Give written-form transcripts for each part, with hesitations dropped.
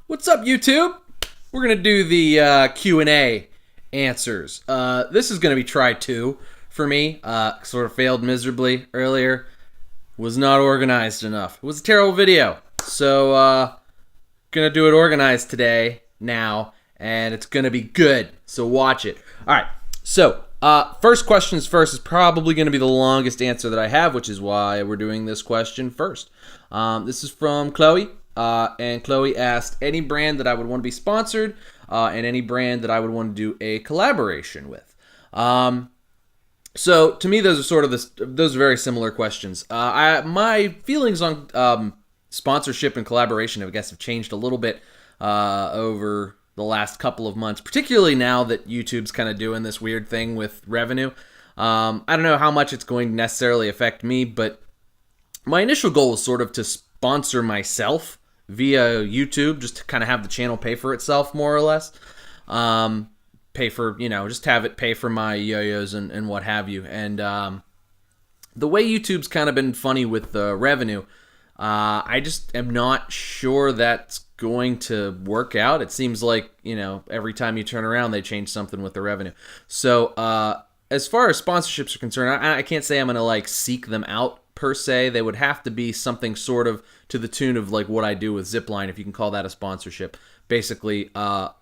What's up, YouTube? We're gonna do the Q&A answers. This is gonna be try two for me. Sort of failed miserably earlier. Was not organized enough. It was a terrible video. So gonna do it organized today now, and it's gonna be good. So watch it. All right. So first questions first is probably gonna be the longest answer that I have, which is why we're doing this question first. This is from Chloe. And Chloe asked any brand that I would want to be sponsored and any brand that I would want to do a collaboration with. So to me, those are very similar questions. My feelings on sponsorship and collaboration, I guess, have changed a little bit over the last couple of months, particularly now that YouTube's kind of doing this weird thing with revenue. I don't know how much it's going to necessarily affect me, but my initial goal was sort of to sponsor myself via YouTube, just to kind of have the channel pay for itself, more or less. Pay for, just have it pay for my yo-yos and what have you. And the way YouTube's kind of been funny with the revenue, I just am not sure that's going to work out. It seems like, every time you turn around, they change something with the revenue. So as far as sponsorships are concerned, I can't say I'm going to seek them out per se. They would have to be something sort of to the tune of what I do with Zipline, if you can call that a sponsorship. Basically, more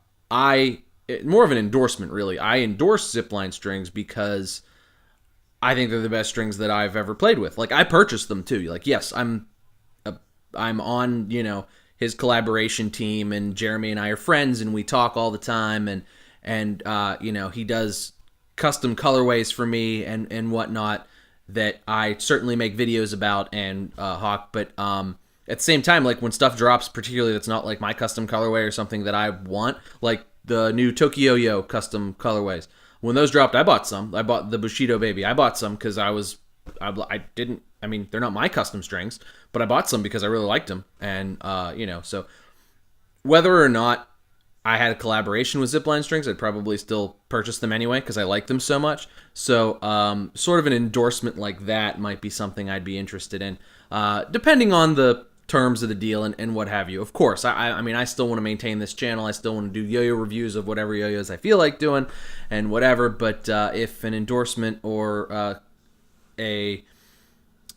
of an endorsement, really. I endorse Zipline strings because I think they're the best strings that I've ever played with. I purchased them too. Yes, I'm on, his collaboration team, and Jeremy and I are friends, and we talk all the time, and he does custom colorways for me and whatnot that I certainly make videos about and hawk. But at the same time, when stuff drops, particularly that's not my custom colorway or something that I want, like the new Yoyo custom colorways, when those dropped, I bought some. I bought the Bushido Baby. I bought some because they're not my custom strings, but I bought some because I really liked them. And, so whether or not I had a collaboration with Zipline strings, I'd probably still purchase them anyway because I like them so much. So sort of an endorsement like that might be something I'd be interested in, depending on the terms of the deal and what have you. Of course, I still want to maintain this channel. I still want to do yo-yo reviews of whatever yo-yos I feel like doing and whatever. But if an endorsement or a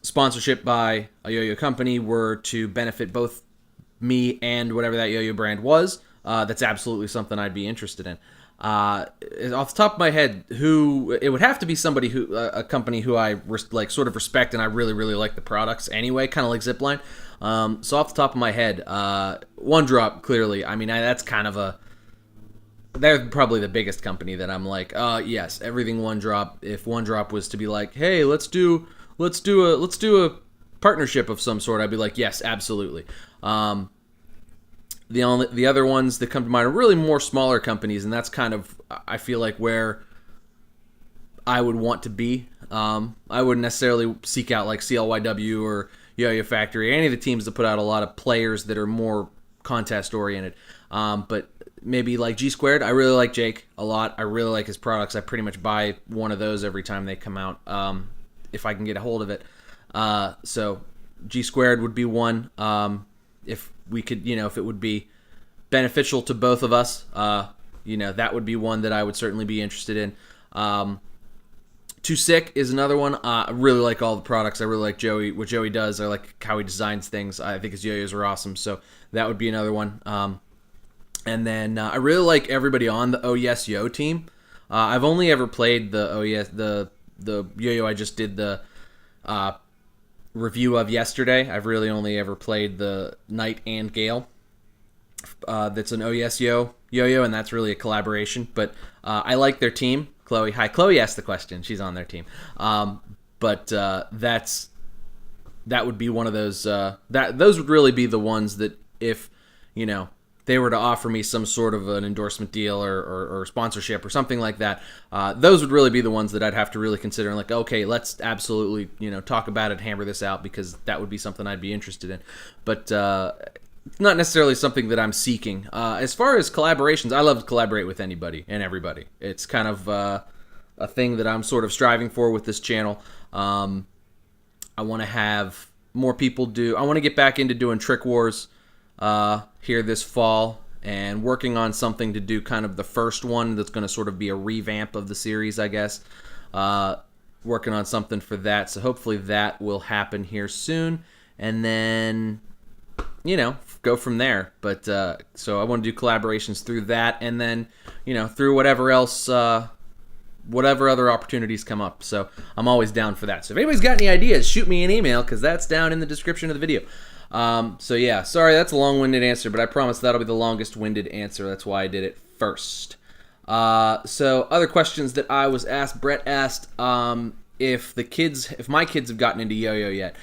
sponsorship by a yo-yo company were to benefit both me and whatever that yo-yo brand was, that's absolutely something I'd be interested in. Off the top of my head, it would have to be somebody a company who I sort of respect, and I really, really like the products anyway, kind of like Zipline. So off the top of my head, One Drop, clearly. That's kind of they're probably the biggest company that I'm yes, everything One Drop. If One Drop was to be hey, let's do a partnership of some sort, I'd be yes, absolutely. The other ones that come to mind are really more smaller companies, and that's kind of, I feel where I would want to be. I wouldn't necessarily seek out CLYW or Yo-Yo Factory, any of the teams that put out a lot of players that are more contest oriented. But maybe G Squared. I really like Jake a lot. I really like his products. I pretty much buy one of those every time they come out, if I can get a hold of it. So G Squared would be one. If we could, if it would be beneficial to both of us, that would be one that I would certainly be interested in. Too Sick is another one. I really like all the products. I really like what Joey does. I like how he designs things. I think his yo-yos are awesome, so that would be another one. And then I really like everybody on the Oh Yes Yo team. I've only ever played the Oh Yes, the yo-yo I just did the review of yesterday. I've really only ever played the Night and Gale. That's an Oh Yes yo-yo, and that's really a collaboration. But I like their team. Chloe, hi. Chloe asked the question. She's on their team. But that would be one of those. Those would really be the ones that if they were to offer me some sort of an endorsement deal or sponsorship or something like that, those would really be the ones that I'd have to really consider and okay, let's absolutely, talk about it, hammer this out, because that would be something I'd be interested in. But not necessarily something that I'm seeking. As far as collaborations, I love to collaborate with anybody and everybody. It's kind of a thing that I'm sort of striving for with this channel. I want to have more people do. I want to get back into doing Trick Wars here this fall and working on something to do kind of the first one that's going to sort of be a revamp of the series, I guess. Working on something for that, so hopefully that will happen here soon, and then go from there. But so I want to do collaborations through that, and then through whatever else, whatever other opportunities come up. So I'm always down for that. So if anybody's got any ideas, shoot me an email, because that's down in the description of the video. So yeah, sorry, that's a long-winded answer, but I promise that'll be the longest-winded answer. That's why I did it first. So other questions that I was asked, Brett asked if my kids have gotten into yo-yo yet.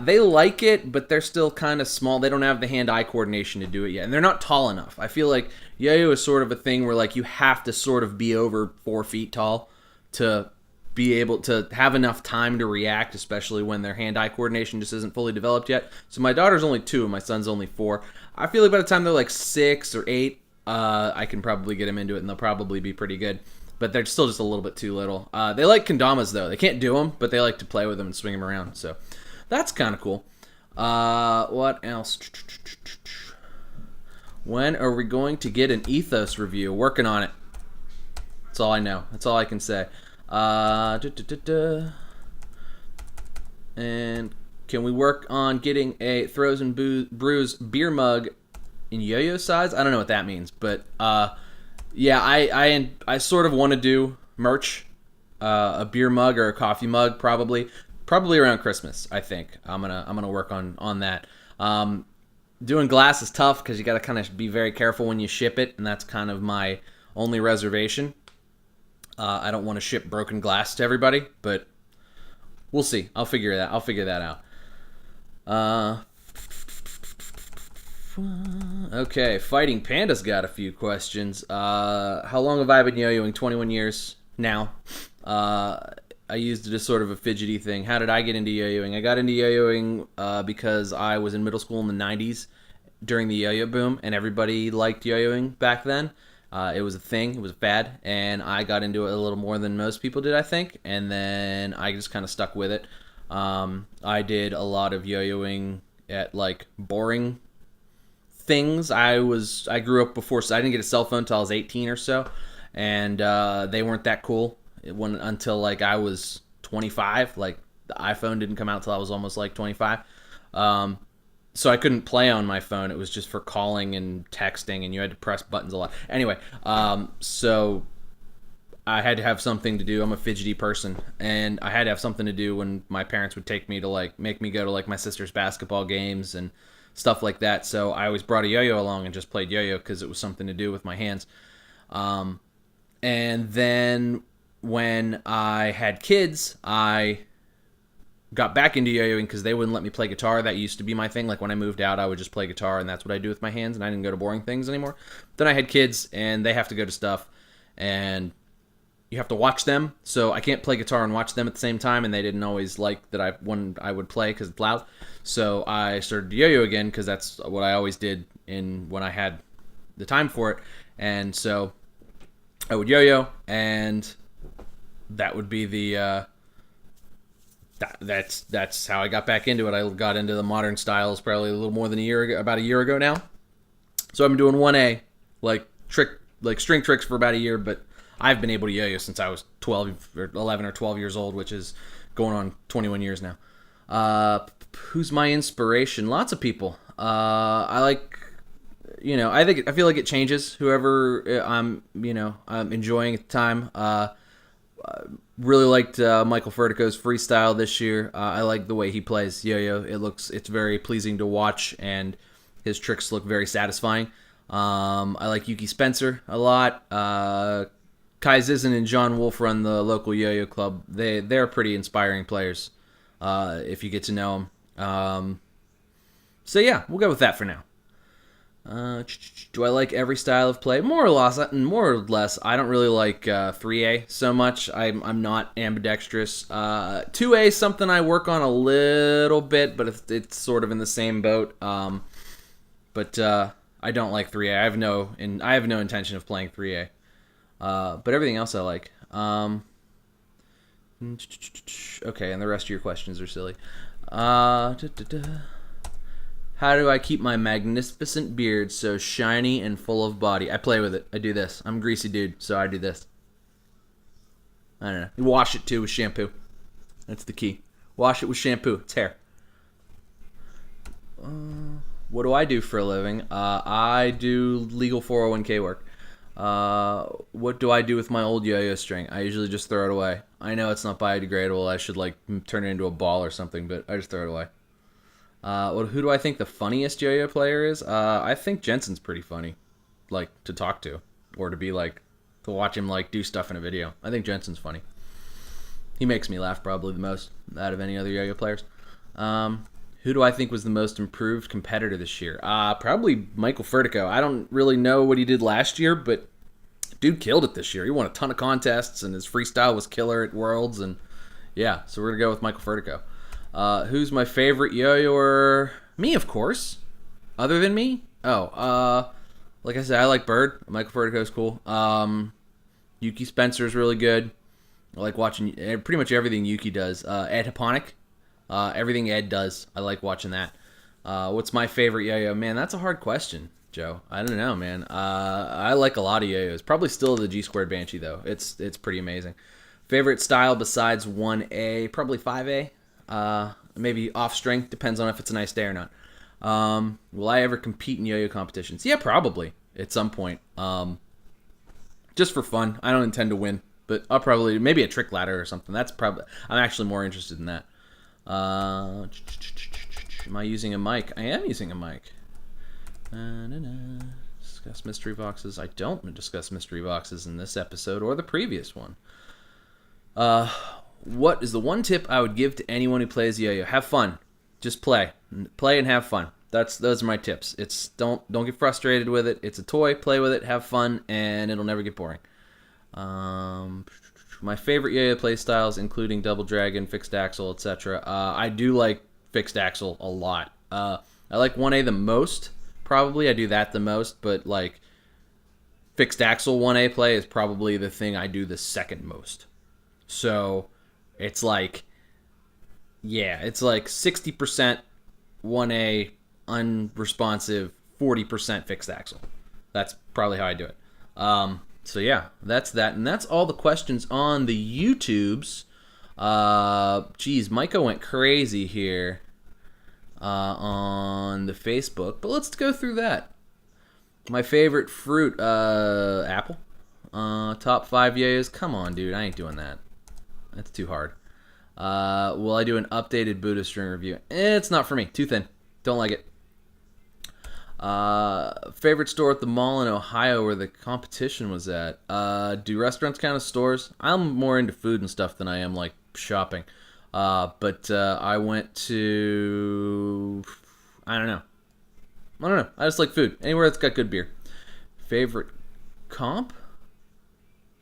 They like it, but they're still kind of small. They don't have the hand-eye coordination to do it yet, and they're not tall enough. I feel like yo-yo is sort of a thing where like you have to sort of be over 4 feet tall to be able to have enough time to react, especially when their hand-eye coordination just isn't fully developed yet. So my daughter's only 2 and my son's only 4. I feel like by the time they're like 6 or 8, I can probably get them into it, and they'll probably be pretty good. But they're still just a little bit too little. They like kendamas, though. They can't do them, but they like to play with them and swing them around. So that's kind of cool. What else? When are we going to get an Ethos review? Working on it. That's all I know. That's all I can say. And can we work on getting a Throws and Brews beer mug in yo-yo size? I don't know what that means, but yeah, I sort of want to do merch, a beer mug or a coffee mug, probably around Christmas. I think I'm gonna work on that. Doing glass is tough because you got to kind of be very careful when you ship it, and that's kind of my only reservation. I don't want to ship broken glass to everybody, but we'll see. I'll figure that out. Okay, Fighting Panda's got a few questions. How long have I been yo-yoing? 21 years now. I used it as sort of a fidgety thing. How did I get into yo-yoing? I got into yo-yoing because I was in middle school in the 90s during the yo-yo boom, and everybody liked yo-yoing back then. It was a thing. It was a fad, and I got into it a little more than most people did, I think, and then I just kind of stuck with it. I did a lot of yo-yoing at, like, boring things. I grew up before, so I didn't get a cell phone until I was 18 or so, and they weren't that cool until, like, I was 25. Like, the iPhone didn't come out until I was almost, like, 25. So I couldn't play on my phone. It was just for calling and texting, and you had to press buttons a lot. Anyway, so I had to have something to do. I'm a fidgety person, and I had to have something to do when my parents would take me to, like, make me go to, like, my sister's basketball games and stuff like that. So I always brought a yo-yo along and just played yo-yo because it was something to do with my hands. And then when I had kids, I got back into yo-yoing because they wouldn't let me play guitar. That used to be my thing. Like, when I moved out, I would just play guitar, and that's what I do with my hands, and I didn't go to boring things anymore. Then I had kids, and they have to go to stuff, and you have to watch them, so I can't play guitar and watch them at the same time, and they didn't always like that when I would play because it's loud. So I started to yo-yo again because that's what I always did when I had the time for it. And so I would yo-yo, and that would be the that's how I got back into it. I got into the modern styles probably a little more than about a year ago now. So I've been doing 1A, like string tricks for about a year, but I've been able to yo-yo since I was 12 or 11 or 12 years old, which is going on 21 years now. Who's my inspiration? Lots of people. I like, I feel like it changes whoever I'm enjoying at the time. Really liked Michael Furtico's freestyle this year. I like the way he plays yo-yo. It's very pleasing to watch, and his tricks look very satisfying. I like Yuki Spencer a lot. Kai Zizin and John Wolf run the local yo-yo club. They're pretty inspiring players if you get to know them. So yeah, we'll go with that for now. Do I like every style of play? More or less. I don't really like 3A so much. I'm not ambidextrous. 2A is something I work on a little bit, but it's sort of in the same boat. But I don't like 3A. I have no intention of playing 3A. But everything else I like. Okay, and the rest of your questions are silly. How do I keep my magnificent beard so shiny and full of body? I play with it. I do this. I'm a greasy dude, so I do this. I don't know. You wash it too with shampoo. That's the key. Wash it with shampoo. It's hair. What do I do for a living? I do legal 401k work. What do I do with my old yo-yo string? I usually just throw it away. I know it's not biodegradable. I should like turn it into a ball or something, but I just throw it away. Who do I think the funniest yo-yo player is? I think Jensen's pretty funny, like to talk to, or to be like to watch him like do stuff in a video. I think Jensen's funny. He makes me laugh probably the most out of any other yo-yo players. Who do I think was the most improved competitor this year? Probably Michael Furtico. I don't really know what he did last year, but dude killed it this year. He won a ton of contests, and his freestyle was killer at Worlds. And yeah, so we're going to go with Michael Furtico. Who's my favorite yo-yoer? Me, of course. Other than me? Like I said, I like Bird. Michael Furtico's cool. Yuki Spencer's really good. I like watching pretty much everything Yuki does. Ed Haponic. Everything Ed does, I like watching that. What's my favorite yo-yo? Man, that's a hard question, Joe. I don't know, man. I like a lot of yo-yos. Probably still the G-Squared Banshee, though. It's pretty amazing. Favorite style besides 1A? Probably 5A. Maybe off-string. Depends on if it's a nice day or not. Will I ever compete in yo-yo competitions? Yeah, probably. At some point. Just for fun. I don't intend to win. But I'll probably... Maybe a trick ladder or something. That's probably... I'm actually more interested in that. Am I using a mic? I am using a mic. Discuss mystery boxes. I don't discuss mystery boxes in this episode or the previous one. What is the one tip I would give to anyone who plays yo-yo? Have fun. Just play. Play and have fun. Those are my tips. It's don't get frustrated with it. It's a toy. Play with it. Have fun, and it'll never get boring. My favorite yo-yo play styles, including double dragon, fixed axle, etc. I do like fixed axle a lot. I like 1A the most. Probably I do that the most, but like fixed axle 1A play is probably the thing I do the second most. So it's like, yeah, it's like 60% 1A unresponsive, 40% fixed axle. That's probably how I do it. So yeah, that's that, and that's all the questions on the YouTubes. Geez, Micah went crazy here on the Facebook, but let's go through that. My favorite fruit, apple. Top 5 yo-yos. Come on, dude, I ain't doing that. That's too hard. Will I do an updated Buddha string review? It's not for me. Too thin. Don't like it. Favorite store at the mall in Ohio where the competition was at. Do restaurants count as stores? I'm more into food and stuff than I am like shopping. But I went to... I don't know. I just like food. Anywhere that's got good beer. Favorite comp?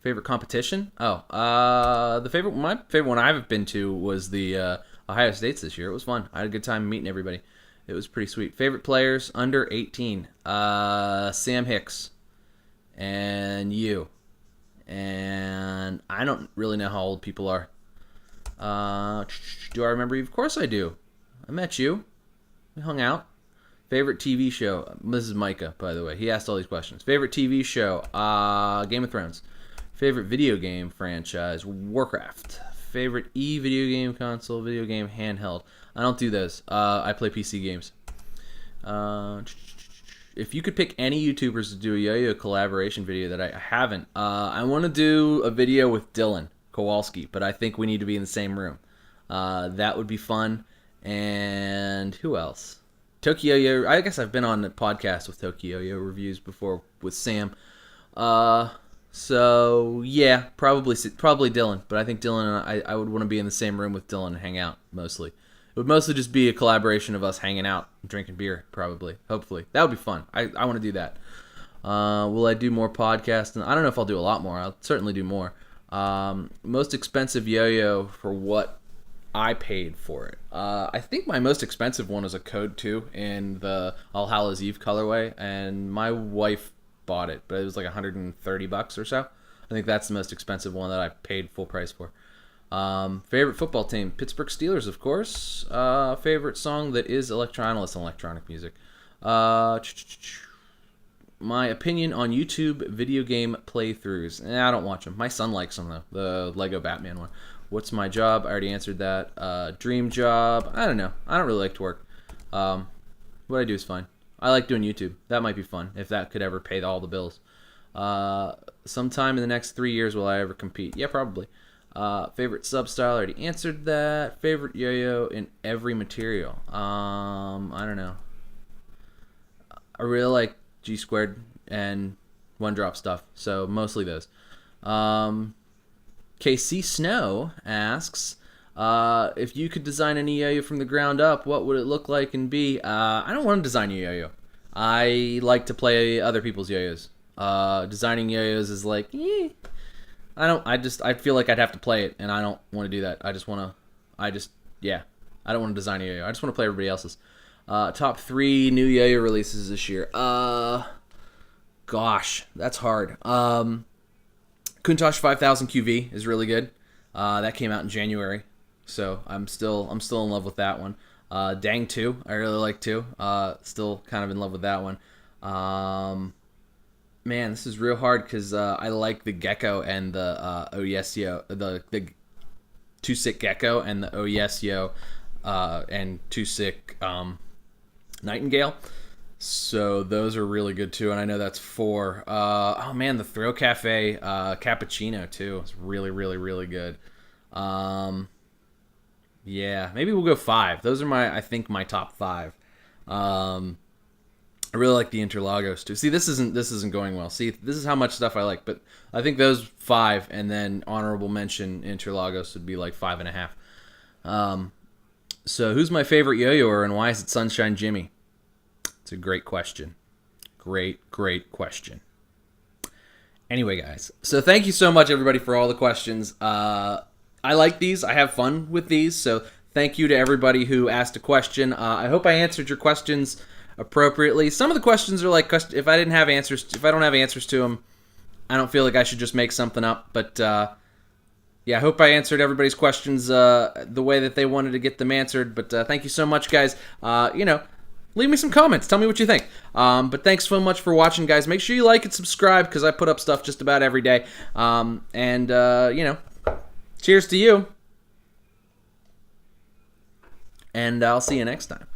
Favorite competition? My favorite one I've been to was the Ohio States this year. It was fun. I had a good time meeting everybody. It was pretty sweet. Favorite players under 18? Sam Hicks and you. And I don't really know how old people are. Do I remember you? Of course I do. I met you. We hung out. Favorite TV show? This is Micah, by the way. He asked all these questions. Favorite TV show? Game of Thrones. Favorite video game franchise? Warcraft. Favorite video game console, video game handheld. I don't do those. I play PC games. If you could pick any YouTubers to do a yo-yo collaboration video that I haven't, I want to do a video with Dylan Kowalski, but I think we need to be in the same room. That would be fun. And who else? Tokyo Yo. I guess I've been on the podcast with Tokyo Yo reviews before with Sam. So yeah, probably Dylan. But I think Dylan and I would want to be in the same room with Dylan and hang out mostly. It would mostly just be a collaboration of us hanging out and drinking beer, probably. Hopefully. That would be fun. I want to do that. Will I do more podcasts? I don't know if I'll do a lot more. I'll certainly do more. Most expensive yo-yo for what I paid for it. I think my most expensive one was a Code 2 in the All Hallows Eve colorway, and my wife bought it, but it was like $130 or so. I think that's the most expensive one that I paid full price for. Favorite football team? Pittsburgh Steelers, of course. Favorite song that is electronic music. My opinion on YouTube video game playthroughs. I don't watch them. My son likes them, though. The Lego Batman one. What's my job? I already answered that. Dream job. I don't know. I don't really like to work. What I do is fine. I like doing YouTube. That might be fun, if that could ever pay all the bills. Sometime in the next 3 years will I ever compete? Yeah, probably. Favorite sub-style? I already answered that. Favorite yo-yo in every material? I don't know. I really like G squared and one drop stuff, so mostly those. KC Snow asks, if you could design any yo-yo from the ground up, what would it look like and be? I don't want to design a yo-yo. I like to play other people's yo-yos. Designing yo-yos is like, I feel like I'd have to play it, and I don't want to do that. I don't want to design a yo-yo. I just want to play everybody else's. Top 3 new yo-yo releases this year. Gosh, that's hard. Countach 5000 QV is really good. That came out in January, so I'm still in love with that one. Dang 2, I really like 2. Still kind of in love with that one. Man, this is real hard because I like the Gecko and the Oyesio, the Too Sick Gecko and the Oyesio and Too Sick Nightingale. So those are really good too, and I know that's 4. Oh man, the Throw Cafe Cappuccino too. It's really, really, really good. Yeah, maybe we'll go 5. Those are I think my top 5. I really like the Interlagos too. See, this isn't going well. See, this is how much stuff I like, but I think those 5, and then honorable mention Interlagos would be like 5.5. So who's my favorite yo-yoer and why is it Sunshine Jimmy? It's a great question. Great question. Anyway, guys, so thank you so much, everybody, for all the questions. I like these. I have fun with these, so thank you to everybody who asked a question. I hope I answered your questions appropriately. Some of the questions are like, if I don't have answers to them, I don't feel like I should just make something up. But yeah, I hope I answered everybody's questions the way that they wanted to get them answered. But thank you so much, guys. Leave me some comments. Tell me what you think. But thanks so much for watching, guys. Make sure you like and subscribe because I put up stuff just about every day. Cheers to you. And I'll see you next time.